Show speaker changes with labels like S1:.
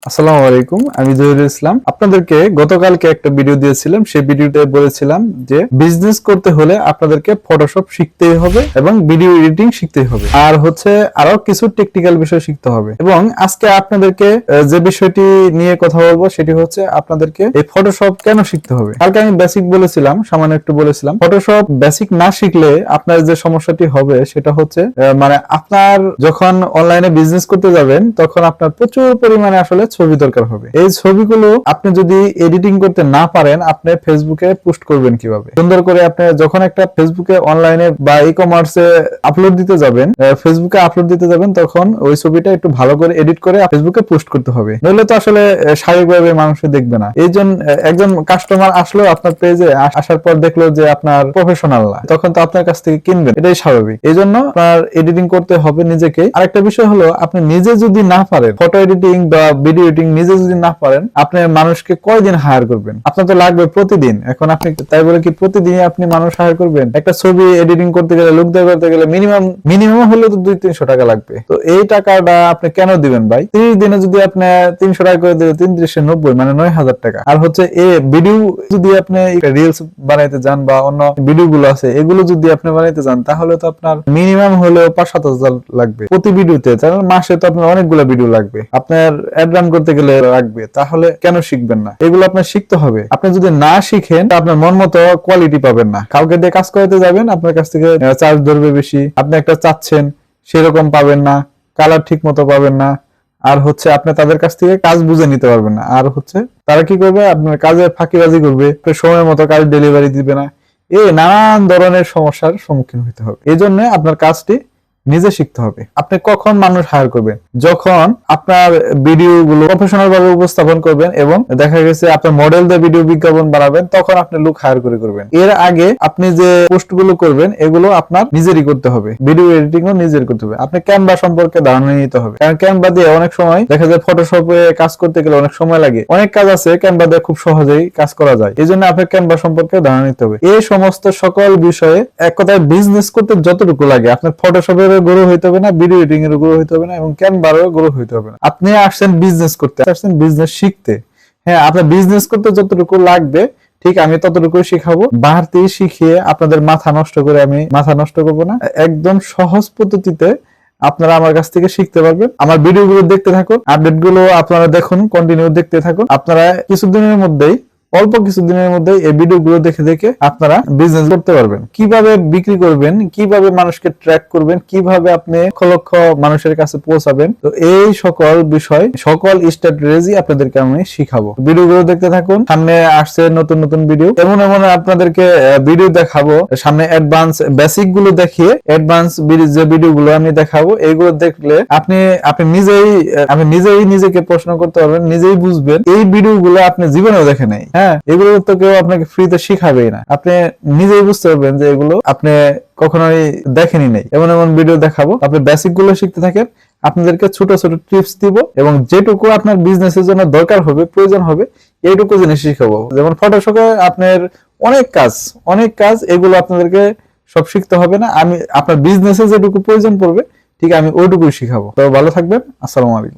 S1: আসসালামু আলাইকুম, আমি জহিরুল ইসলাম। আপনাদেরকে গতকালকে একটা ভিডিও দিয়েছিলাম। সেই ভিডিওতে বলেছিলাম যে বিজনেস করতে হলে আপনাদেরকে ফটোশপ শিখতেই হবে এবং ভিডিও এডিটিং শিখতেই হবে, আর আরো কিছু টেকনিক্যাল বিষয় শিখতে হবে। এবং আজকে আপনাদেরকে যে বিষয়টি নিয়ে কথা বলবো সেটি হচ্ছে আপনাদেরকে এই ফটোশপ কেন শিখতে হবে। কালকে আমি বেসিক বলেছিলাম, সামান্য একটু বলেছিলাম। ফটোশপ বেসিক না শিখলে আপনার যে সমস্যাটি হবে সেটা হচ্ছে মানে আপনার যখন অনলাইনে বিজনেস করতে যাবেন তখন আপনার প্রচুর পরিমাণে আসলে ছবি দরকার হবে। এই ছবিগুলো আপনি যদি এডিটিং করতে না পারেন, আপনি ফেসবুকে পোস্ট করবেন কিভাবে? সুন্দর করে আপনি যখন একটা ফেসবুকে অনলাইনে বা ই কমার্সে আপলোড দিতে যাবেন, ফেসবুকে আপলোড দিতে যাবেন, তখন ওই ছবিটা একটু ভালো করে এডিট করে ফেসবুকে পোস্ট করতে হবে। নইলে তো আসলে স্বাভাবিকভাবে মানুষ দেখবে না। এইজন একজন কাস্টমার আসলো আপনার পেজে, আসার পর দেখলো যে আপনার প্রফেশনাল না, তখন তো আপনার কাছ থেকে কিনবেন, এটাই স্বাভাবিক। এই জন্য আপনার এডিটিং করতে হবে নিজেকে। আরেকটা বিষয় হলো, আপনি নিজে যদি না পারেন ফটো এডিটিং বা ভিডিও এডিটিং নিজে যদি না পারেন, আপনি মানুষকে কয়দিন হায়ার করবেন? আপনার তো লাগবে প্রতিদিন। এখন আপনি তাই বলে কি প্রতিদিনই আপনি মানুষ হায়ার করবেন? একটা ছবি এডিটিং করতে গেলে, লুক দেওয়া করতে গেলে মিনিমাম হলে তো 200-300 টাকা লাগবে। তো এই টাকাটা আপনি কেন দিবেন ভাই? 30 দিনে যদি আপনি 300 টাকা করে দিলে 3-3-90 মানে 9,000 টাকা। আর এই ভিডিও যদি আপনি রিলস বানাইতে যান বা অন্য ভিডিও গুলো আছে এগুলো যদি আপনি বানাইতে যান, তাহলে তো আপনার মিনিমাম হলেও 5-7 হাজার লাগবে প্রতি ভিডিওতে। তাহলে মাসে তো আপনার অনেকগুলো ভিডিও লাগবে, আপনার অ্যাড রান করতে গেলে লাগবে। তাহলে কেন শিখবেন না? এগুলো আপনার শিখতে হবে। আপনি যদি না শিখেন, আপনার মন মতো কোয়ালিটি পাবেন না। কাউকে দিয়ে কাজ করাতে যাবেন, আপনার কাছ থেকে চার্জ ধরবে বেশি। আপনি একটা চাচ্ছেন সেরকম পাবেন না, কালার ঠিক মতো পাবেন না। আর আপনি তাদের কাছ থেকে কাজ বুঝে নিতে পারবেন না। আর তারা কি করবে? আপনার কাজে ফাঁকিবাজি করবে, সময় মতো কাজ ডেলিভারি দিবে না। নানান ধরনের সমস্যার সম্মুখীন হতে হবে। এই জন্য আপনার কাজটি নিজে শিখতে হবে। আপনি কখন মানুষ হায়ার করবেন? যখন আপনার ভিডিও গুলো প্রফেশনাল ভাবে উপস্থাপন করবেন এবং দেখা গেছে আপনার মডেল দিয়ে ভিডিও বিজ্ঞাপন বানাবেন, তখন আপনি লোক হায়ার করে করবেন। এর আগে আপনি যে পোস্ট গুলো করবেন এগুলো আপনার নিজেরই করতে হবে। ভিডিও এডিটিং ও নিজের করতে হবে। আপনি ক্যানভা সম্পর্কে ধারণা নিতে হবে, কারণ ক্যানভা দিয়ে অনেক সময় দেখা যায় ফটোশপে কাজ করতে গেলে অনেক সময় লাগে। অনেক কাজ আছে ক্যানভা দিয়ে খুব সহজেই কাজ করা যায়। এই জন্য আপনার ক্যানভা সম্পর্কে ধারণা নিতে হবে। এই সমস্ত সকল বিষয়ে এক কথায় বিজনেস করতে যতটুকু লাগে, আপনার ফটোশপের গ্রো হইতে হবে না, ভিডিও এডিটিং এর গ্রো হইতে হবে না, এবং ক্যানভারও গ্রো হইতে হবে না। আপনি আসছেন বিজনেস করতে, আসছেন বিজনেস শিখতে। হ্যাঁ, আপনার বিজনেস করতে যতটুকু লাগবে ঠিক আমি ততটুকু শিখাবো। বাড়তি শিখিয়ে আপনাদের মাথা নষ্ট করে আমি মাথা নষ্ট করবো না। একদম সহজ পদ্ধতিতে আপনারা আমার কাছ থেকে শিখতে পারবেন। আমার ভিডিওগুলো দেখতে থাকুন, আপডেট গুলো আপনারা দেখুন, কন্টিনিউ দেখতে থাকুন। আপনারা অল্প কিছুদিনের মধ্যে এই ভিডিওগুলো দেখে দেখে আপনারা বিজনেস করতে পারবেন। কিভাবে বিক্রি করবেন, কিভাবে মানুষকে ট্র্যাক করবেন, কিভাবে আপনি লক্ষ লক্ষ মানুষের কাছে পৌঁছাবেন, তো এই সকল বিষয়, সকল স্ট্র্যাটেজি আপনাদেরকে আমি শিখাবো। ভিডিওগুলো দেখতে থাকুন। সামনে আসছে নতুন নতুন ভিডিও, এমন আপনাদেরকে ভিডিও দেখাবো। সামনে অ্যাডভান্স বেসিক গুলো দেখিয়ে অ্যাডভান্স যে ভিডিওগুলো আমি দেখাবো, এইগুলো দেখলে আপনি নিজেই নিজেকে প্রশ্ন করতে পারবেন, নিজেই বুঝবেন এই ভিডিওগুলো আপনি জীবনেও দেখেন নাই। হ্যাঁ, এগুলো তো কেউ আপনাকে ফ্রিতে শিখাবেই না। আপনি নিজেই বুঝতে পারবেন যে এগুলো আপনি কখনোই দেখেনি নাই। এমন ভিডিও দেখাবো, আপনি বেসিক গুলো শিখতে থাকেন। আপনাদেরকে ছোট ছোট টিপস দিব এবং যেটুকু আপনার বিজনেসের জন্য দরকার হবে, প্রয়োজন হবে, এইটুকু জিনিস শিখাবো। যেমন ফটোশপে আপনার অনেক কাজ এগুলো আপনাদেরকে সব শিখতে হবে না। আমি আপনার বিজনেসে যেটুকু প্রয়োজন পড়বে ঠিক আমি ওইটুকুই শিখাবো। তো ভালো থাকবেন। আসসালামু আলাইকুম।